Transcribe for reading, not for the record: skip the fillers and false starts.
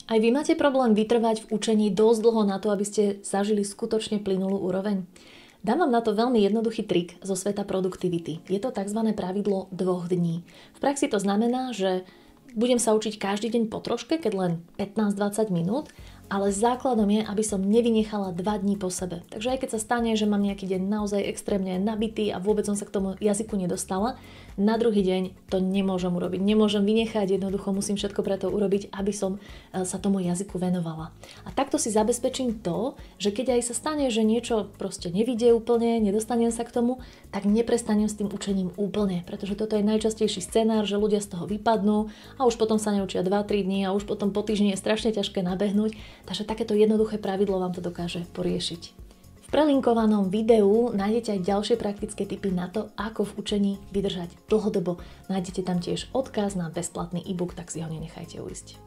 Aj vy máte problém vytrvať v učení dosť dlho na to, aby ste zažili skutočne plynulú úroveň? Dám vám na to veľmi jednoduchý trik zo sveta produktivity. Je to tzv. Pravidlo 2 dní. V praxi to znamená, že budem sa učiť každý deň po troške, keď len 15-20 minút, ale základom je, aby som nevynechala 2 dní po sebe. Takže aj keď sa stane, že mám nejaký deň naozaj extrémne nabitý a vôbec som sa k tomu jazyku nedostala, na druhý deň to nemôžem urobiť. Nemôžem vynechať, jednoducho musím všetko preto urobiť, aby som sa tomu jazyku venovala. A takto si zabezpečím to, že keď aj sa stane, že niečo proste nevidie úplne, nedostanem sa k tomu, tak neprestanem s tým učením úplne, pretože toto je najčastejší scenár, že ľudia z toho vypadnú a už potom sa neučia 2-3 dní a už potom po týždni je strašne ťažké nabehnúť. Takže takéto jednoduché pravidlo vám to dokáže poriešiť. V prelinkovanom videu nájdete aj ďalšie praktické tipy na to, ako v učení vydržať dlhodobo. Nájdete tam tiež odkaz na bezplatný e-book, tak si ho nenechajte uísť.